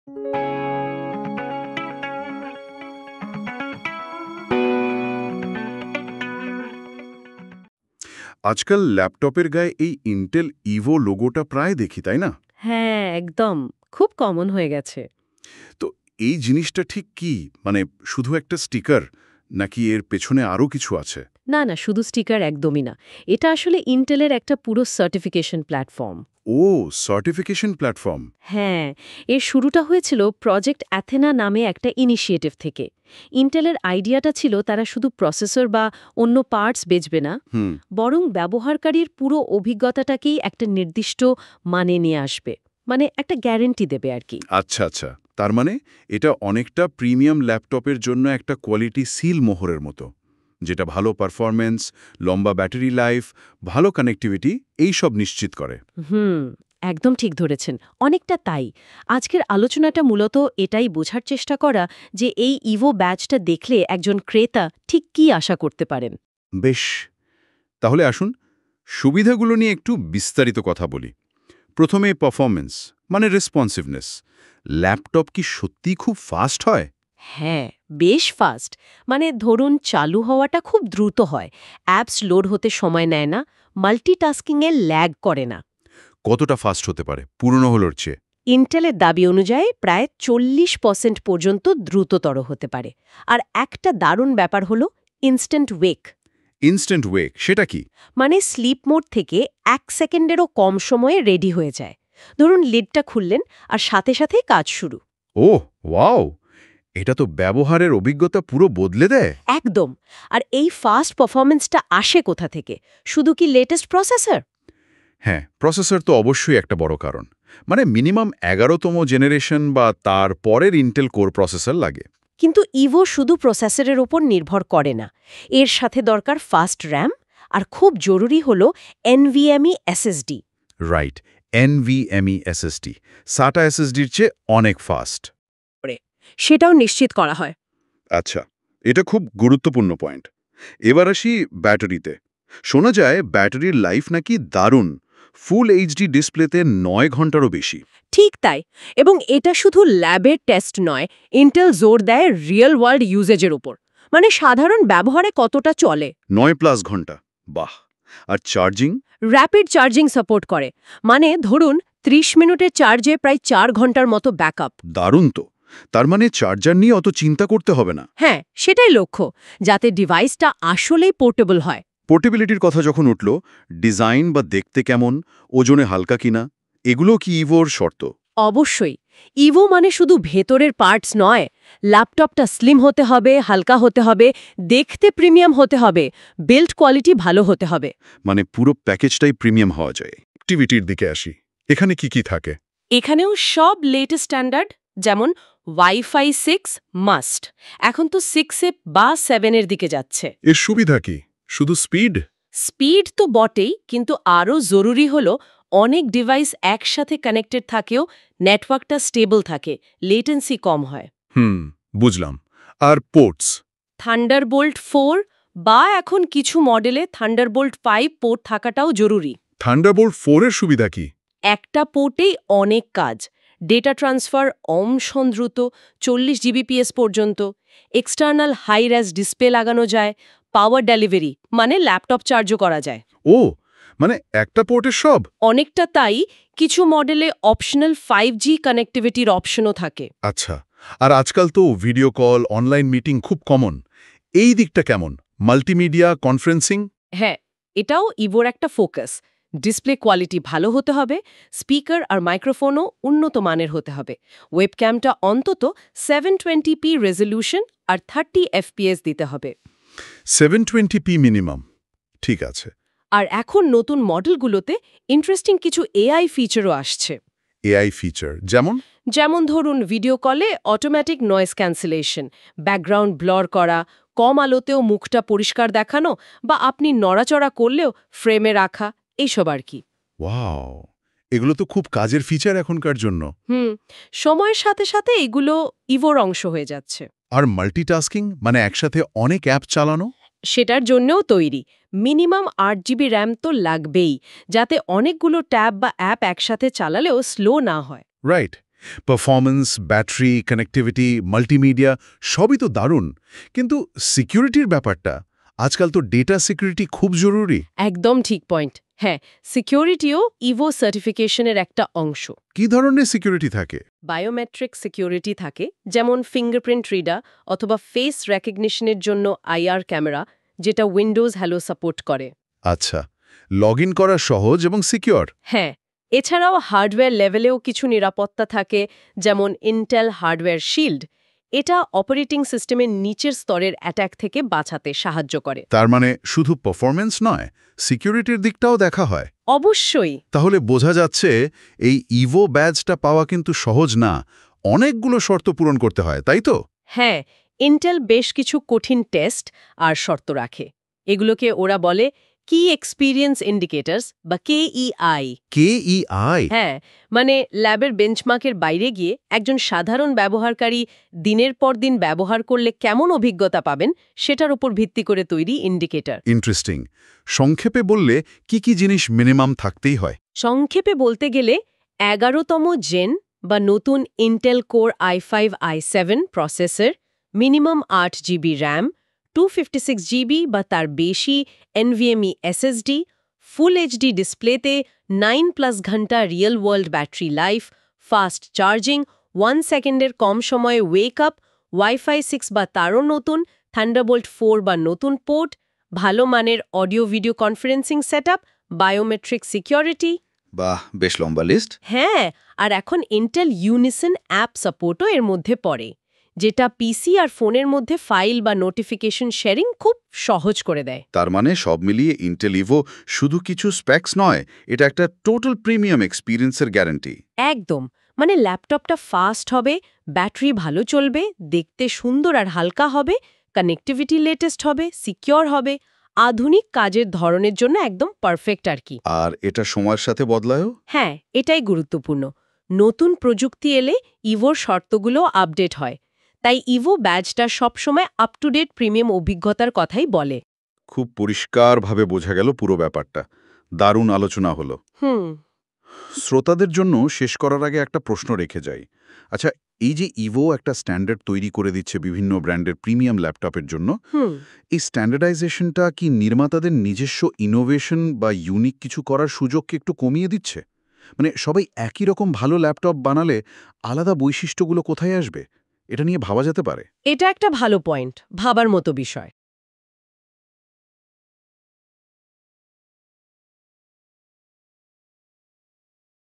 আজকাল ল্যাপটপের গায়ে এই ইন্টেল ইভো লোগোটা প্রায় দেখি, তাই না? হ্যাঁ, একদম। খুব কমন হয়ে গেছে। তো এই জিনিসটা ঠিক কি? মানে শুধু একটা স্টিকার, নাকি এর পেছনে আরও কিছু আছে? না, না, শুধু স্টিকার একদমই না। এটা আসলে ইন্টেলের একটা পুরো সার্টিফিকেশন প্ল্যাটফর্ম। ও, সার্টিফিকেশন প্ল্যাটফর্ম। হ্যাঁ, এর শুরুটা হয়েছিল প্রজেক্ট অ্যাথেনা নামে একটা ইনিশিয়েটিভ থেকে। ইন্টেলের আইডিয়াটা ছিল তারা শুধু প্রসেসর বা অন্য পার্টস বেচবে না, হুম। বরং ব্যবহারকারীর পুরো অভিজ্ঞতাটাকেই একটা নির্দিষ্ট মানে নিয়ে আসবে। মানে একটা গ্যারেন্টি দেবে আর কি। আচ্ছা আচ্ছা, তার মানে এটা অনেকটা প্রিমিয়াম ল্যাপটপের জন্য একটা কোয়ালিটি সিল মোহরের মতো, যেটা ভালো পারফরম্যান্স, লম্বা ব্যাটারি লাইফ, ভালো কানেক্টিভিটি এই সব নিশ্চিত করে। হুম, একদম ঠিক ধরেছেন। অনেকটা তাই। আজকের আলোচনাটা মূলত এটাই বোঝার চেষ্টা করা যে এই ইভো ব্যাচটা দেখলে একজন ক্রেতা ঠিক কী আশা করতে পারেন। বেশ, তাহলে আসুন সুবিধাগুলো নিয়ে একটু বিস্তারিত কথা বলি। প্রথমে পারফরম্যান্স, মানে রেসপন্সিভনেস। ল্যাপটপ কি সত্যিই খুব ফাস্ট হয়? হ্যাঁ, বেশ ফাস্ট। মানে ধরুন চালু হওয়াটা খুব দ্রুত হয়, অ্যাপস লোড হতে সময় নেয় না, মাল্টিটাস্কিংয়ে ল্যাগ করে না। কতটা ফাস্ট হতে পারে পুরনো হলোর চেয়ে? ইন্টেলের দাবি অনুযায়ী প্রায় 40% পর্যন্ত দ্রুততর হতে পারে। আর একটা দারুণ ব্যাপার হলো ইনস্ট্যান্ট ওয়েক। ইনস্ট্যান্ট ওয়েক সেটা কি? মানে স্লিপ মোড থেকে 1 সেকেন্ডেরও কম সময়ে রেডি হয়ে যায়। ধরুন লিডটা খুললেন আর সাথে সাথেই কাজ শুরু। ওহ, ওয়াও! এটা তো ব্যবহারের অভিজ্ঞতা পুরো বদলে দেয়। একদম। আর এই ফাস্ট পারফরম্যান্সটা আসে কোথা থেকে? শুধু কি লেটেস্ট প্রসেসর? হ্যাঁ, প্রসেসর তো অবশ্যই একটা বড় কারণ। মানে মিনিমাম 11তম জেনারেশন বা তার পরের ইন্টেল কোর প্রসেসর লাগে। কিন্তু ইভো শুধু প্রসেসরের ওপর নির্ভর করে না। এর সাথে দরকার ফাস্ট র্যাম, আর খুব জরুরি হলো NVMe SSD. Right, NVMe SSD SATA SSDর চেয়ে অনেক ফাস্ট। সেটাও নিশ্চিত করা হয়। আচ্ছা, এটা খুব গুরুত্বপূর্ণ পয়েন্ট। এবার আসি ব্যাটারিতে। শোনা যায় ব্যাটারির লাইফ নাকি দারুণ, ফুল এইচডি ডিসপ্লেতে 9 ঘন্টারও বেশি। ঠিক তাই। এবং এটা শুধু ল্যাবের টেস্ট নয়, ইন্টেল জোর দেয় রিয়েল ওয়ার্ল্ড ইউজেজের উপর। মানে সাধারণ ব্যবহারে কতটা চলে। 9+ ঘন্টা, বাহ! আর চার্জিং? র্যাপিড চার্জিং সাপোর্ট করে। মানে ধরুন 30 মিনিটের চার্জে প্রায় 4 ঘন্টার মতো ব্যাকআপ। দারুণ তো। তার মানে চার্জার নিয়ে অত চিন্তা করতে হবে না। হ্যাঁ, সেটাই লক্ষ্য, যাতে ডিভাইসটা আসলেই পোর্টেবল হয়। পোর্টেবিলিটির কথা যখন উঠল, ডিজাইন বা দেখতে কেমন, ওজনে হালকা কিনা, এগুলো কি ইভোর শর্ত? অবশ্যই। ইভো মানে শুধু ভেতরের পার্টস নয়, ল্যাপটপটা স্লিম হতে হবে, হালকা হতে হবে, দেখতে প্রিমিয়াম হতে হবে, বিল্ড কোয়ালিটি ভালো হতে হবে। মানে পুরো প্যাকেজটাই প্রিমিয়াম হওয়া যায়। অ্যাক্টিভিটির দিকে আসি, এখানে কি কি থাকে? এখানেও সব লেটেস্ট স্ট্যান্ডার্ড, যেমন ওয়াইফাই 6 মাস্ট। এখন তো 6 বা 7 এর দিকে যাচ্ছে। এর সুবিধা কি? শুধু স্পিড? স্পিড তো বটেই, কিন্তু আরও জরুরি হলো অনেক ডিভাইস একসাথে কানেক্টেড থাকেও নেটওয়ার্কটা স্টেবল থাকে, লেটেন্সি কম হয়। বুঝলাম। আর পোর্টস? থান্ডারবোল্ট 4 বা এখন কিছু মডেলে থান্ডারবোল্ট 5 পোর্ট থাকাটাও জরুরি। থান্ডারবোল্ট 4 এর সুবিধা কি? একটা পোর্টেই অনেক কাজ। ডেটা ট্রান্সফার দ্রুত, 40 জিবিপিএস পর্যন্ত। এক্সটার্নাল হাই রেজ ডিসপ্লে লাগানো যায়। পাওয়ার ডেলিভারি, মানে ল্যাপটপ চার্জও করা যায়। ও, মানে একটা পোর্টের সব? অনেকটা তাই। কিছু মডেলে অপশনাল 5G কানেক্টিভিটির অপশনও থাকে। আচ্ছা, আর আজকাল তো ভিডিও কল, অনলাইন মিটিং খুব কমন। এই দিকটা কেমন? Multimedia, conferencing? হ্যাঁ, এটাও ইভোর একটা ফোকাস। ডিসপ্লে কোয়ালিটি ভালো হতে হবে, স্পিকার আর মাইক্রোফোনও উন্নত মানের হতে হবে। ওয়েবক্যামটা অন্তত 720p রেজলিউশন আর 30 FPS দিতে হবে। 720p মিনিমাম, ঠিক আছে। আর এখন নতুন মডেলগুলোতে ইন্টারেস্টিং কিছু এআই ফিচারও আসছে। এআই ফিচার যেমন? যেমন ধরুন ভিডিও কলে অটোমেটিক নয়েজ ক্যান্সেলেশন, ব্যাকগ্রাউন্ড ব্লর করা, কম আলোতেও মুখটা পরিষ্কার দেখানো, বা আপনি নড়াচড়া করলেও ফ্রেমে রাখা, এইসব আর কি। ওয়াও, এগুলো তো খুব কাজের ফিচার এখনকার জন্য। সময়ের সাথে সাথে এগুলো ইভোর অংশ হয়ে যাচ্ছে। আর মাল্টিটাস্কিং, মানে একসাথে অনেক অ্যাপ চালানো? সেটার জন্যও তৈরি। মিনিমাম 8 GB র্যাম তো লাগবেই, যাতে অনেকগুলো ট্যাব বা অ্যাপ একসাথে চালালেও স্লো না হয়। Right, performance, battery, connectivity, multimedia সবই তো দারুণ, কিন্তু সিকিউরিটির ব্যাপারটা, আজকাল তো ডেটা সিকিউরিটি খুব জরুরি। একদম ঠিক পয়েন্ট। হ্যাঁ, সিকিউরিটিও ইভো সার্টিফিকেশনের একটা অংশ। কি ধরনের সিকিউরিটি থাকে? বায়োমেট্রিক সিকিউরিটি থাকে, যেমন ফিঙ্গারপ্রিন্ট রিডার অথবা ফেস রেকগনিশনের জন্য আইআর ক্যামেরা, যেটা উইন্ডোজ হ্যালো সাপোর্ট করে। আচ্ছা, লগ ইন করা সহজ এবং সিকিউর। হ্যাঁ, এছাড়াও হার্ডওয়্যার লেভেলেও কিছু নিরাপত্তা থাকে, যেমন ইন্টেল হার্ডওয়্যার শিল্ড। এটা অপারেটিং সিস্টেমের নিচের স্তরের অ্যাটাক থেকে বাঁচাতে সাহায্য করে। তার মানে শুধু পারফরম্যান্স নয়, সিকিউরিটির দিকটাও দেখা হয়। অবশ্যই। তাহলে বোঝা যাচ্ছে এই ইভো ব্যাজটা পাওয়া কিন্তু সহজ না, অনেকগুলো শর্ত পূরণ করতে হয়, তাই তো? হ্যাঁ, ইন্টেল বেশ কিছু কঠিন টেস্ট আর শর্ত রাখে। এগুলোকে ওরা বলে কি এক্সপিরিয়েন্স ইন্ডিকেটরস বা KEI। KEI? হ্যাঁ, মানে ল্যাবের বেঞ্চমার্কের বাইরে গিয়ে একজন সাধারণ ব্যবহারকারী দিনের পর দিন ব্যবহার করলে কেমন অভিজ্ঞতা পাবেন সেটার উপর ভিত্তি করে তৈরি ইন্ডিকেটর। ইন্টারেস্টিং। সংক্ষেপে বললে কি কি জিনিস মিনিমাম থাকতেই হয়? সংক্ষেপে বলতে গেলে 11তম জেন বা নতুন Intel core i5 i7 processor, minimum 8 GB RAM, 256 GB বা তার বেশি NVMe SSD, ফুল এইচডি ডিসপ্লেতে 9+ ঘন্টা real world battery life, fast charging, 1 সেকেন্ডের কম সময়ে ওয়েক আপ, ওয়াইফাই 6 বা তারও নতুন, থান্ডারবোল্ট 4 বা নতুন পোর্ট, ভালো মানের audio video conferencing setup, biometric security. বাহ, বেশ লম্বা লিস্ট। হ্যাঁ, আর এখন ইন্টেল ইউনিসন অ্যাপ সাপোর্টও এর মধ্যে পড়ে, যেটা পিসি আর ফোনের মধ্যে ফাইল বা নোটিফিকেশন শেয়ারিং খুব সহজ করে দেয়। তার মানে সব মিলিয়ে ইন্টেল ইভো শুধু কিছু স্পেক্স নয়, এটা একটা টোটাল প্রিমিয়াম এক্সপিরিয়েন্সের গ্যারান্টি। একদম, মানে ল্যাপটপটা ফাস্ট হবে, ব্যাটারি ভালো চলবে, দেখতে সুন্দর আর হালকা হবে, কানেক্টিভিটি লেটেস্ট হবে, সিকিউর হবে, আধুনিক কাজের ধরনের জন্য একদম পারফেক্ট আর কি। আর এটা সময়ের সাথে বদলায়ও। হ্যাঁ, এটাই গুরুত্বপূর্ণ। নতুন প্রযুক্তি এলে ইভোর শর্তগুলো আপডেট হয়, তাই ইভো ব্যাজটা সবসময় আপ টু ডেট প্রিমিয়াম অভিজ্ঞতার কথাই বলে। খুব পরিষ্কারভাবে বোঝা গেল পুরো ব্যাপারটা। দারুণ আলোচনা হলো। হুম। শ্রোতাদের জন্য শেষ করার আগে একটা প্রশ্ন রেখে যাই। আচ্ছা, এই যে ইভো একটা স্ট্যান্ডার্ড তৈরি করে দিচ্ছে বিভিন্ন ব্র্যান্ডের প্রিমিয়াম ল্যাপটপের জন্য, হুম। এই স্ট্যান্ডার্ডাইজেশনটা কি নির্মাতাদের নিজস্ব ইনোভেশন বা ইউনিক কিছু করার সুযোগকে একটু কমিয়ে দিচ্ছে? মানে সবাই একই রকম ভালো ল্যাপটপ বানালে আলাদা বৈশিষ্ট্যগুলো কোথায় আসবে? এটা নিয়ে ভাবা যেতে পারে। এটা একটা ভালো পয়েন্ট, ভাবার মতো বিষয়।